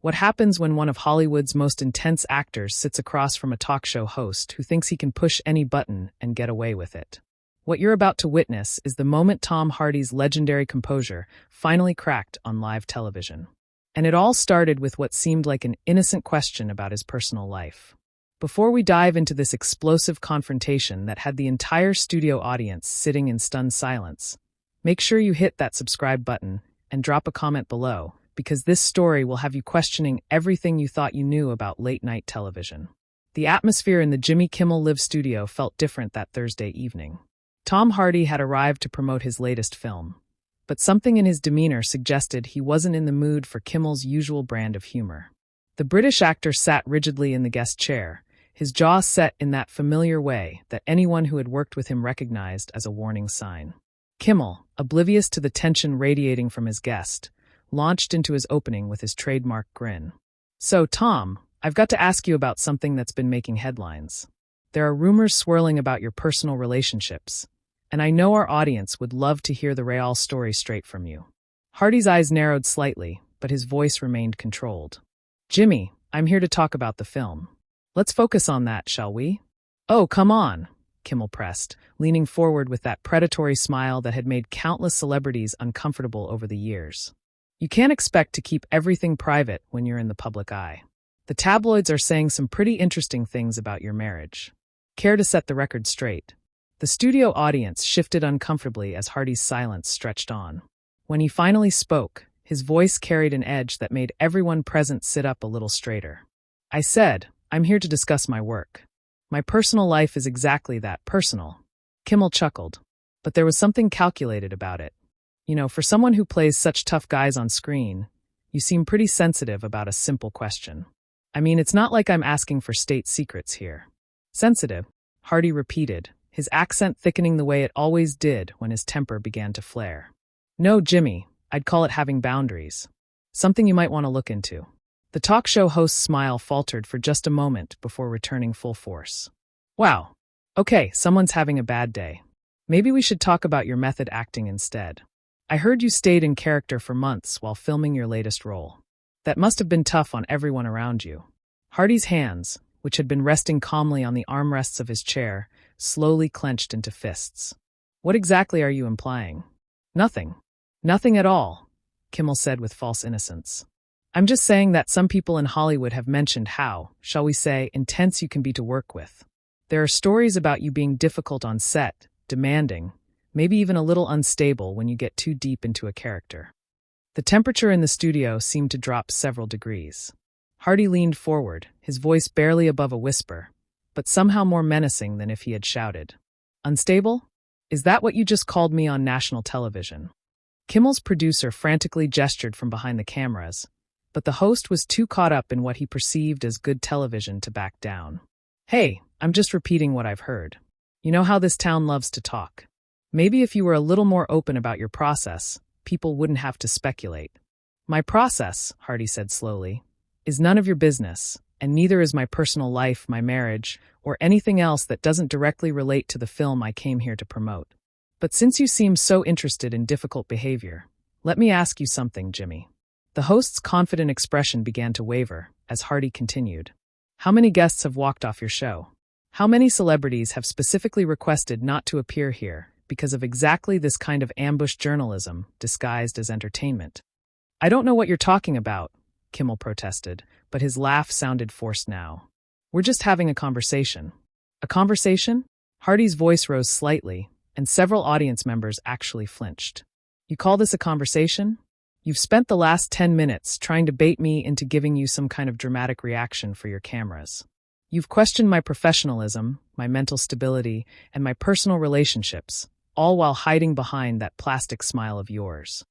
What happens when one of Hollywood's most intense actors sits across from a talk show host who thinks he can push any button and get away with it? What you're about to witness is the moment Tom Hardy's legendary composure finally cracked on live television. And it all started with what seemed like an innocent question about his personal life. Before we dive into this explosive confrontation that had the entire studio audience sitting in stunned silence, make sure you hit that subscribe button and drop a comment below, because this story will have you questioning everything you thought you knew about late-night television. The atmosphere in the Jimmy Kimmel Live studio felt different that Thursday evening. Tom Hardy had arrived to promote his latest film, but something in his demeanor suggested he wasn't in the mood for Kimmel's usual brand of humor. The British actor sat rigidly in the guest chair, his jaw set in that familiar way that anyone who had worked with him recognized as a warning sign. Kimmel, oblivious to the tension radiating from his guest, launched into his opening with his trademark grin. "So, Tom, I've got to ask you about something that's been making headlines. There are rumors swirling about your personal relationships, and I know our audience would love to hear the real story straight from you." Hardy's eyes narrowed slightly, but his voice remained controlled. "Jimmy, I'm here to talk about the film. Let's focus on that, shall we?" "Oh, come on," Kimmel pressed, leaning forward with that predatory smile that had made countless celebrities uncomfortable over the years. "You can't expect to keep everything private when you're in the public eye. The tabloids are saying some pretty interesting things about your marriage. Care to set the record straight?" The studio audience shifted uncomfortably as Hardy's silence stretched on. When he finally spoke, his voice carried an edge that made everyone present sit up a little straighter. "I said, I'm here to discuss my work. My personal life is exactly that, personal." Kimmel chuckled, but there was something calculated about it. "You know, for someone who plays such tough guys on screen, you seem pretty sensitive about a simple question. I mean, it's not like I'm asking for state secrets here." "Sensitive?" Hardy repeated, his accent thickening the way it always did when his temper began to flare. "No, Jimmy, I'd call it having boundaries. Something you might want to look into." The talk show host's smile faltered for just a moment before returning full force. "Wow. Okay, someone's having a bad day. Maybe we should talk about your method acting instead. I heard you stayed in character for months while filming your latest role. That must have been tough on everyone around you." Hardy's hands, which had been resting calmly on the armrests of his chair, slowly clenched into fists. "What exactly are you implying?" "Nothing. Nothing at all," Kimmel said with false innocence. "I'm just saying that some people in Hollywood have mentioned how, shall we say, intense you can be to work with. There are stories about you being difficult on set, demanding, maybe even a little unstable when you get too deep into a character." The temperature in the studio seemed to drop several degrees. Hardy leaned forward, his voice barely above a whisper, but somehow more menacing than if he had shouted. "Unstable? Is that what you just called me on national television?" Kimmel's producer frantically gestured from behind the cameras, but the host was too caught up in what he perceived as good television to back down. "Hey, I'm just repeating what I've heard. You know how this town loves to talk. Maybe if you were a little more open about your process, people wouldn't have to speculate." "My process," Hardy said slowly, "is none of your business, and neither is my personal life, my marriage, or anything else that doesn't directly relate to the film I came here to promote. But since you seem so interested in difficult behavior, let me ask you something, Jimmy." The host's confident expression began to waver as Hardy continued. "How many guests have walked off your show? How many celebrities have specifically requested not to appear here because of exactly this kind of ambush journalism disguised as entertainment?" "I don't know what you're talking about," Kimmel protested, but his laugh sounded forced now. "We're just having a conversation." "A conversation?" Hardy's voice rose slightly, and several audience members actually flinched. "You call this a conversation? You've spent the last 10 minutes trying to bait me into giving you some kind of dramatic reaction for your cameras. You've questioned my professionalism, my mental stability, and my personal relationships, all while hiding behind that plastic smile of yours."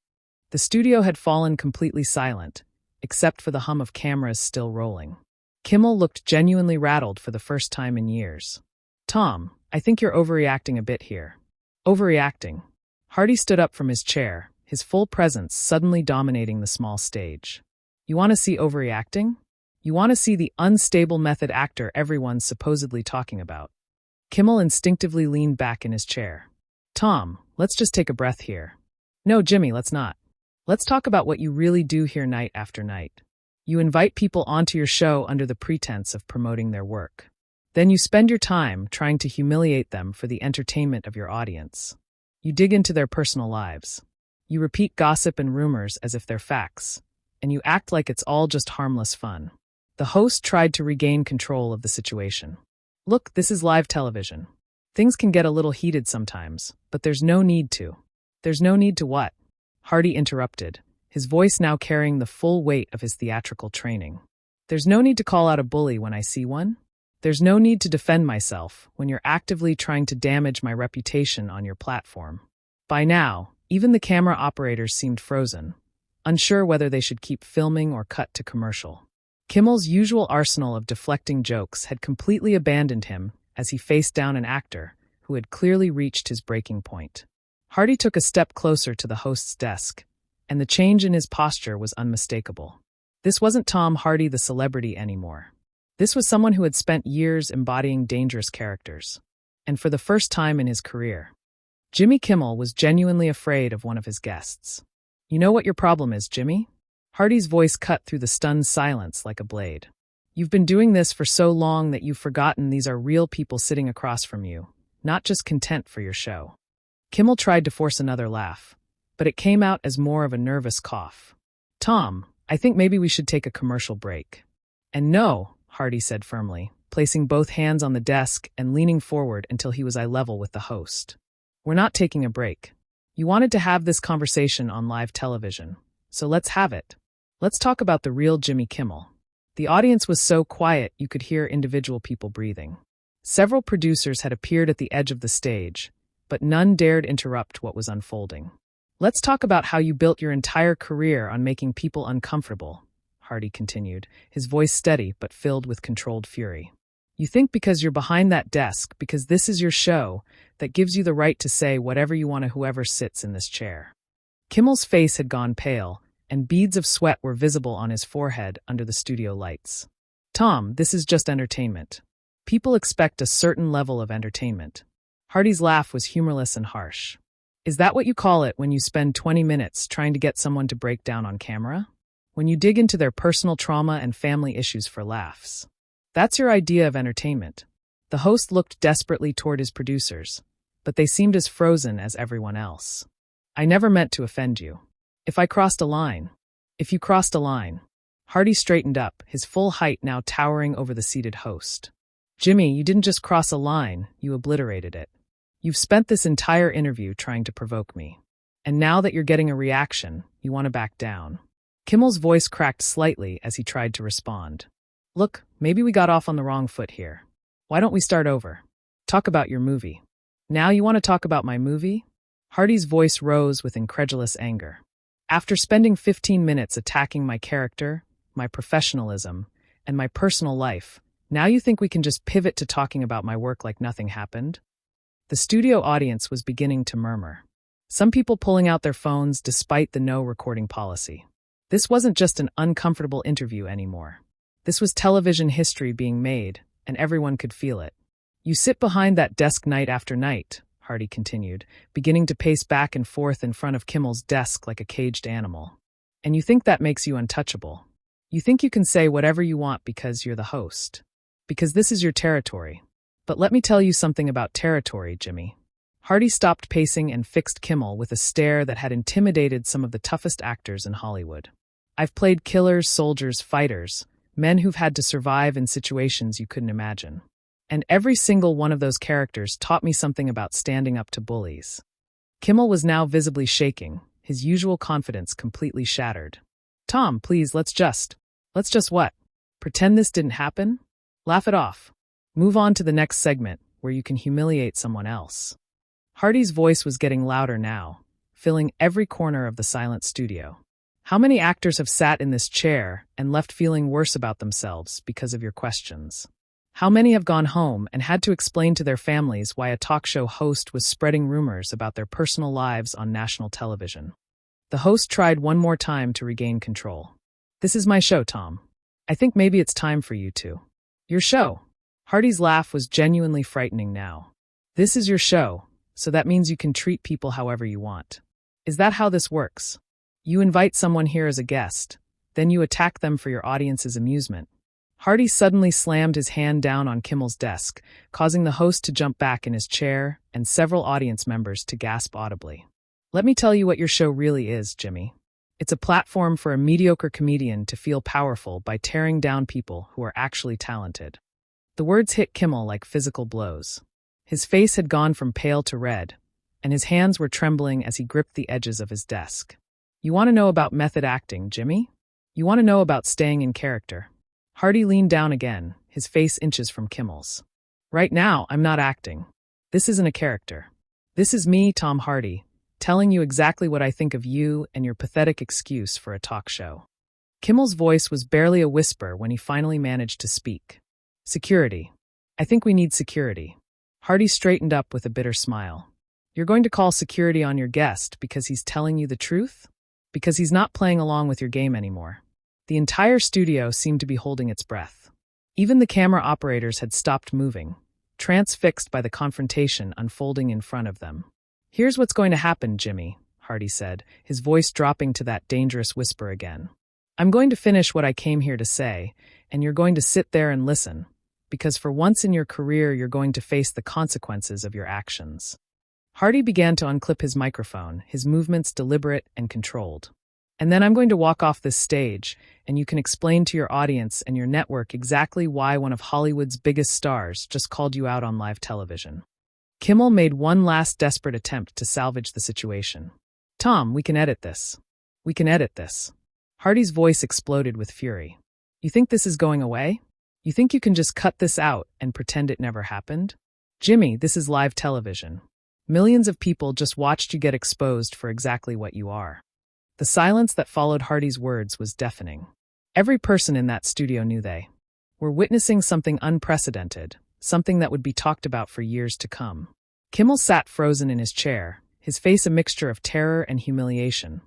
The studio had fallen completely silent, except for the hum of cameras still rolling. Kimmel looked genuinely rattled for the first time in years. "Tom, I think you're overreacting a bit here." "Overreacting?" Hardy stood up from his chair, his full presence suddenly dominating the small stage. "You want to see overreacting? You want to see the unstable method actor everyone's supposedly talking about?" Kimmel instinctively leaned back in his chair. "Tom, let's just take a breath here." "No, Jimmy, let's not. Let's talk about what you really do here night after night. You invite people onto your show under the pretense of promoting their work. Then you spend your time trying to humiliate them for the entertainment of your audience. You dig into their personal lives. You repeat gossip and rumors as if they're facts, and you act like it's all just harmless fun. The host tried to regain control of the situation. Look, this is live television. Things can get a little heated sometimes, but there's no need to. There's no need to what? Hardy interrupted, his voice now carrying the full weight of his theatrical training. There's no need to call out a bully when I see one. There's no need to defend myself when you're actively trying to damage my reputation on your platform. By now, even the camera operators seemed frozen, unsure whether they should keep filming or cut to commercial. Kimmel's usual arsenal of deflecting jokes had completely abandoned him as he faced down an actor who had clearly reached his breaking point. Hardy took a step closer to the host's desk, and the change in his posture was unmistakable. This wasn't Tom Hardy the celebrity anymore. This was someone who had spent years embodying dangerous characters. And for the first time in his career, Jimmy Kimmel was genuinely afraid of one of his guests. You know what your problem is, Jimmy? Hardy's voice cut through the stunned silence like a blade. You've been doing this for so long that you've forgotten these are real people sitting across from you, not just content for your show. Kimmel tried to force another laugh, but it came out as more of a nervous cough. Tom, I think maybe we should take a commercial break. And no, Hardy said firmly, placing both hands on the desk and leaning forward until he was eye level with the host. We're not taking a break. You wanted to have this conversation on live television, so let's have it. Let's talk about the real Jimmy Kimmel. The audience was so quiet you could hear individual people breathing. Several producers had appeared at the edge of the stage, but none dared interrupt what was unfolding. Let's talk about how you built your entire career on making people uncomfortable, Hardy continued, his voice steady but filled with controlled fury. You think because you're behind that desk, because this is your show, that gives you the right to say whatever you want to whoever sits in this chair. Kimmel's face had gone pale, and beads of sweat were visible on his forehead under the studio lights. Tom, this is just entertainment. People expect a certain level of entertainment. Hardy's laugh was humorless and harsh. Is that what you call it when you spend 20 minutes trying to get someone to break down on camera? When you dig into their personal trauma and family issues for laughs? That's your idea of entertainment. The host looked desperately toward his producers, but they seemed as frozen as everyone else. I never meant to offend you. If you crossed a line. Hardy straightened up, his full height now towering over the seated host. Jimmy, you didn't just cross a line, you obliterated it. You've spent this entire interview trying to provoke me. And now that you're getting a reaction, you want to back down. Kimmel's voice cracked slightly as he tried to respond. Look, maybe we got off on the wrong foot here. Why don't we start over? Talk about your movie. Now you want to talk about my movie? Hardy's voice rose with incredulous anger. After spending 15 minutes attacking my character, my professionalism, and my personal life, now you think we can just pivot to talking about my work like nothing happened? The studio audience was beginning to murmur. Some people pulling out their phones despite the no recording policy. This wasn't just an uncomfortable interview anymore. This was television history being made, and everyone could feel it. You sit behind that desk night after night, Hardy continued, beginning to pace back and forth in front of Kimmel's desk like a caged animal. And you think that makes you untouchable. You think you can say whatever you want because you're the host. Because this is your territory. But let me tell you something about territory, Jimmy. Hardy stopped pacing and fixed Kimmel with a stare that had intimidated some of the toughest actors in Hollywood. I've played killers, soldiers, fighters, men who've had to survive in situations you couldn't imagine. And every single one of those characters taught me something about standing up to bullies. Kimmel was now visibly shaking, his usual confidence completely shattered. Tom, please, let's just what? Pretend this didn't happen? Laugh it off. Move on to the next segment, where you can humiliate someone else. Hardy's voice was getting louder now, filling every corner of the silent studio. How many actors have sat in this chair and left feeling worse about themselves because of your questions? How many have gone home and had to explain to their families why a talk show host was spreading rumors about their personal lives on national television? The host tried one more time to regain control. This is my show, Tom. I think maybe it's time for you to. Your show. Hardy's laugh was genuinely frightening now. This is your show, so that means you can treat people however you want. Is that how this works? You invite someone here as a guest, Then you attack them for your audience's amusement. Hardy suddenly slammed his hand down on Kimmel's desk, causing the host to jump back in his chair and several audience members to gasp audibly. Let me tell you what your show really is, Jimmy. It's a platform for a mediocre comedian to feel powerful by tearing down people who are actually talented. The words hit Kimmel like physical blows. His face had gone from pale to red, and his hands were trembling as he gripped the edges of his desk. You want to know about method acting, Jimmy? You want to know about staying in character? Hardy leaned down again, his face inches from Kimmel's. Right now, I'm not acting. This isn't a character. This is me, Tom Hardy, telling you exactly what I think of you and your pathetic excuse for a talk show. Kimmel's voice was barely a whisper when he finally managed to speak. Security. I think we need security. Hardy straightened up with a bitter smile. You're going to call security on your guest because he's telling you the truth? Because he's not playing along with your game anymore. The entire studio seemed to be holding its breath. Even the camera operators had stopped moving, transfixed by the confrontation unfolding in front of them. Here's what's going to happen, Jimmy, Hardy said, his voice dropping to that dangerous whisper again. I'm going to finish what I came here to say, and you're going to sit there and listen, because for once in your career you're going to face the consequences of your actions. Hardy began to unclip his microphone, his movements deliberate and controlled. And then I'm going to walk off this stage, and you can explain to your audience and your network exactly why one of Hollywood's biggest stars just called you out on live television. Kimmel made one last desperate attempt to salvage the situation. Tom, we can edit this. We can edit this. Hardy's voice exploded with fury. You think this is going away? You think you can just cut this out and pretend it never happened? Jimmy, this is live television. Millions of people just watched you get exposed for exactly what you are. The silence that followed Hardy's words was deafening. Every person in that studio knew they were witnessing something unprecedented, something that would be talked about for years to come. Kimmel sat frozen in his chair, his face a mixture of terror and humiliation,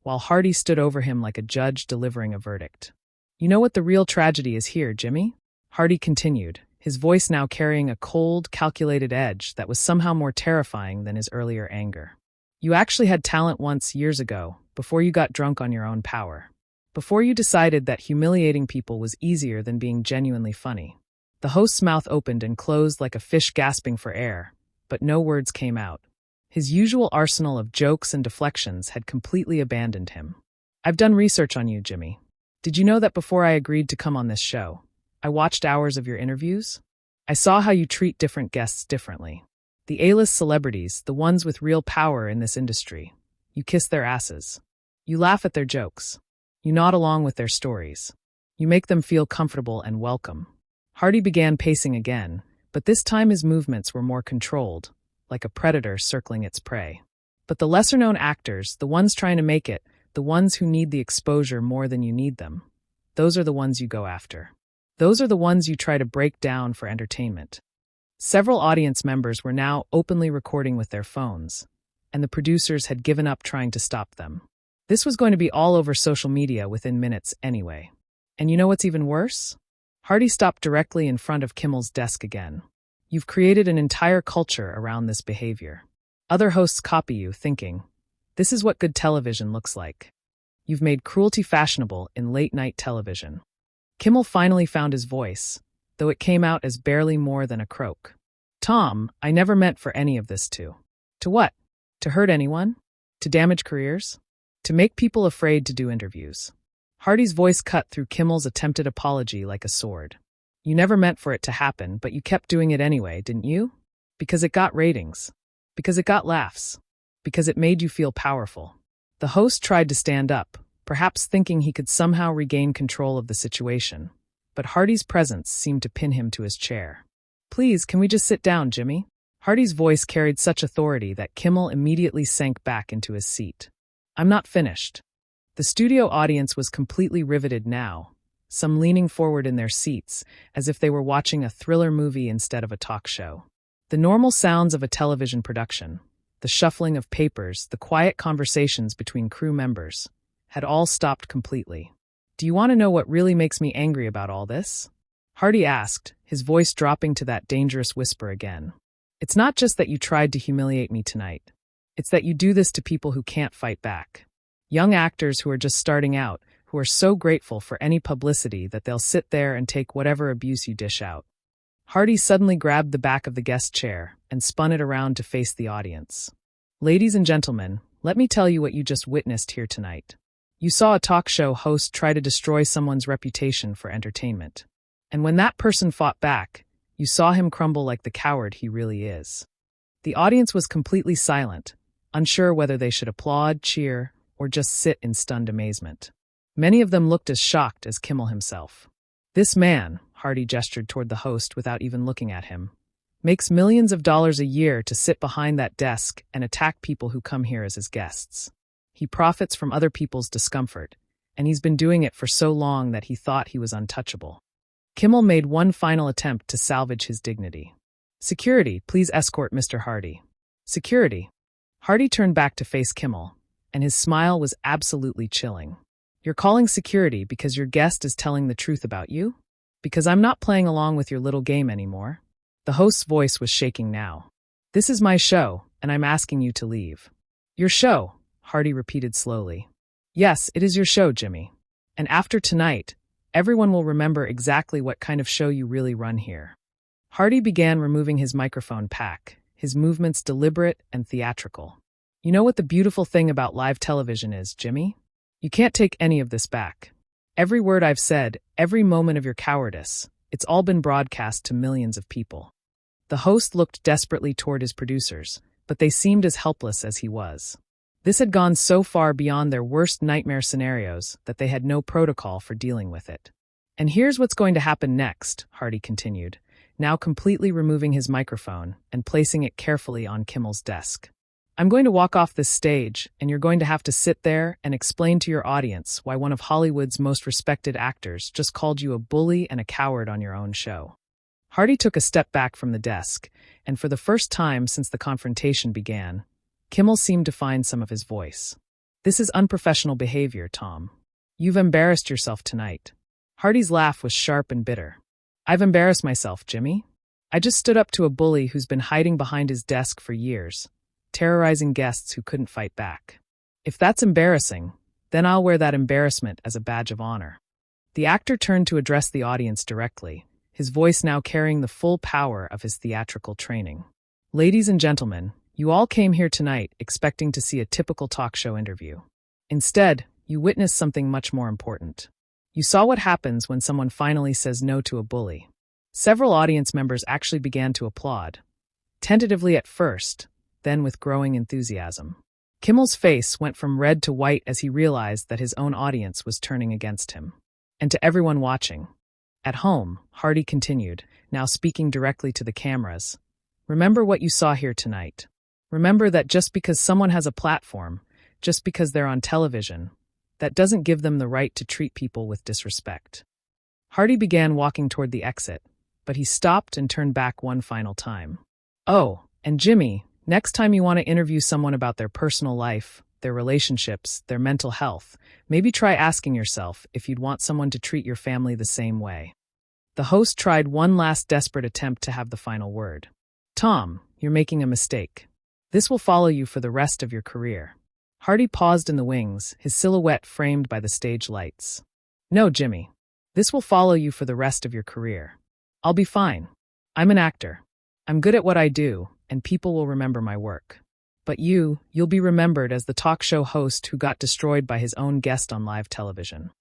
while Hardy stood over him like a judge delivering a verdict. You know what the real tragedy is here, Jimmy? Hardy continued, his voice now carrying a cold, calculated edge that was somehow more terrifying than his earlier anger. You actually had talent once, years ago, before you got drunk on your own power. Before you decided that humiliating people was easier than being genuinely funny. The host's mouth opened and closed like a fish gasping for air, but no words came out. His usual arsenal of jokes and deflections had completely abandoned him. I've done research on you, Jimmy. Did you know that before I agreed to come on this show, I watched hours of your interviews? I saw how you treat different guests differently. The A-list celebrities, the ones with real power in this industry. You kiss their asses. You laugh at their jokes. You nod along with their stories. You make them feel comfortable and welcome. Hardy began pacing again, but this time his movements were more controlled, like a predator circling its prey. But the lesser-known actors, the ones trying to make it, the ones who need the exposure more than you need them, those are the ones you go after. Those are the ones you try to break down for entertainment. Several audience members were now openly recording with their phones, and the producers had given up trying to stop them. This was going to be all over social media within minutes anyway. And you know what's even worse? Hardy stopped directly in front of Kimmel's desk again. You've created an entire culture around this behavior. Other hosts copy you, thinking, this is what good television looks like. You've made cruelty fashionable in late-night television. Kimmel finally found his voice, though it came out as barely more than a croak. Tom, I never meant for any of this to. To what? To hurt anyone? To damage careers? To make people afraid to do interviews. Hardy's voice cut through Kimmel's attempted apology like a sword. You never meant for it to happen, but you kept doing it anyway, didn't you? Because it got ratings. Because it got laughs. Because it made you feel powerful. The host tried to stand up, perhaps thinking he could somehow regain control of the situation, but Hardy's presence seemed to pin him to his chair. Please, can we just sit down, Jimmy? Hardy's voice carried such authority that Kimmel immediately sank back into his seat. I'm not finished. The studio audience was completely riveted now, some leaning forward in their seats, as if they were watching a thriller movie instead of a talk show. The normal sounds of a television production, the shuffling of papers, the quiet conversations between crew members, had all stopped completely. Do you want to know what really makes me angry about all this? Hardy asked, his voice dropping to that dangerous whisper again. It's not just that you tried to humiliate me tonight. It's that you do this to people who can't fight back. Young actors who are just starting out, who who are so grateful for any publicity that they'll sit there and take whatever abuse you dish out. Hardy suddenly grabbed the back of the guest chair and spun it around to face the audience. Ladies and gentlemen, let me tell you what you just witnessed here tonight. You saw a talk show host try to destroy someone's reputation for entertainment. And when that person fought back, you saw him crumble like the coward he really is. The audience was completely silent, unsure whether they should applaud, cheer, or just sit in stunned amazement. Many of them looked as shocked as Kimmel himself. This man, Hardy gestured toward the host without even looking at him, makes millions of dollars a year to sit behind that desk and attack people who come here as his guests. He profits from other people's discomfort, and he's been doing it for so long that he thought he was untouchable. Kimmel made one final attempt to salvage his dignity. "Security, please escort Mr. Hardy." "Security." Hardy turned back to face Kimmel, and his smile was absolutely chilling. "You're calling security because your guest is telling the truth about you? Because I'm not playing along with your little game anymore." The host's voice was shaking now. "This is my show, and I'm asking you to leave." "Your show," Hardy repeated slowly. "Yes, it is your show, Jimmy. And after tonight, everyone will remember exactly what kind of show you really run here." Hardy began removing his microphone pack, his movements deliberate and theatrical. "You know what the beautiful thing about live television is, Jimmy? You can't take any of this back. Every word I've said, every moment of your cowardice, it's all been broadcast to millions of people." The host looked desperately toward his producers, but they seemed as helpless as he was. This had gone so far beyond their worst nightmare scenarios that they had no protocol for dealing with it. "And here's what's going to happen next," Hardy continued, now completely removing his microphone and placing it carefully on Kimmel's desk. "I'm going to walk off this stage, and you're going to have to sit there and explain to your audience why one of Hollywood's most respected actors just called you a bully and a coward on your own show." Hardy took a step back from the desk, and for the first time since the confrontation began, Kimmel seemed to find some of his voice. "This is unprofessional behavior, Tom. You've embarrassed yourself tonight." Hardy's laugh was sharp and bitter. "I've embarrassed myself, Jimmy. I just stood up to a bully who's been hiding behind his desk for years, terrorizing guests who couldn't fight back. If that's embarrassing, then I'll wear that embarrassment as a badge of honor." The actor turned to address the audience directly, his voice now carrying the full power of his theatrical training. "Ladies and gentlemen, you all came here tonight expecting to see a typical talk show interview. Instead, you witnessed something much more important. You saw what happens when someone finally says no to a bully." Several audience members actually began to applaud, tentatively at first, then with growing enthusiasm. Kimmel's face went from red to white as he realized that his own audience was turning against him. And to everyone watching at home, Hardy continued, now speaking directly to the cameras, "Remember what you saw here tonight. Remember that just because someone has a platform, just because they're on television, that doesn't give them the right to treat people with disrespect." Hardy began walking toward the exit, but he stopped and turned back one final time. "Oh, and Jimmy, next time you want to interview someone about their personal life, their relationships, their mental health, maybe try asking yourself if you'd want someone to treat your family the same way." The host tried one last desperate attempt to have the final word. "Tom, you're making a mistake. This will follow you for the rest of your career." Hardy paused in the wings, his silhouette framed by the stage lights. "No, Jimmy. This will follow you for the rest of your career. I'll be fine. I'm an actor. I'm good at what I do, and people will remember my work. But you'll be remembered as the talk show host who got destroyed by his own guest on live television."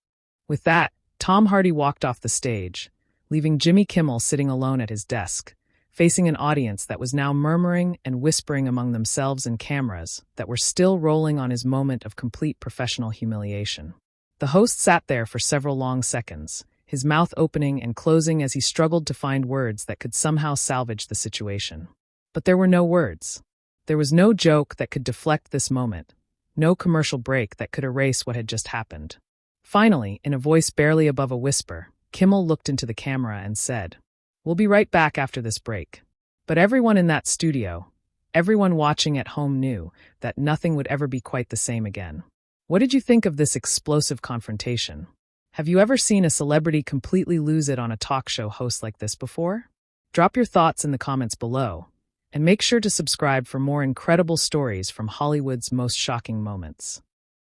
With that, Tom Hardy walked off the stage, leaving Jimmy Kimmel sitting alone at his desk, facing an audience that was now murmuring and whispering among themselves and cameras that were still rolling on his moment of complete professional humiliation. The host sat there for several long seconds, his mouth opening and closing as he struggled to find words that could somehow salvage the situation. But there were no words. There was no joke that could deflect this moment, no commercial break that could erase what had just happened. Finally, in a voice barely above a whisper, Kimmel looked into the camera and said, "We'll be right back after this break." But everyone in that studio, everyone watching at home knew that nothing would ever be quite the same again. What did you think of this explosive confrontation? Have you ever seen a celebrity completely lose it on a talk show host like this before? Drop your thoughts in the comments below, and make sure to subscribe for more incredible stories from Hollywood's most shocking moments.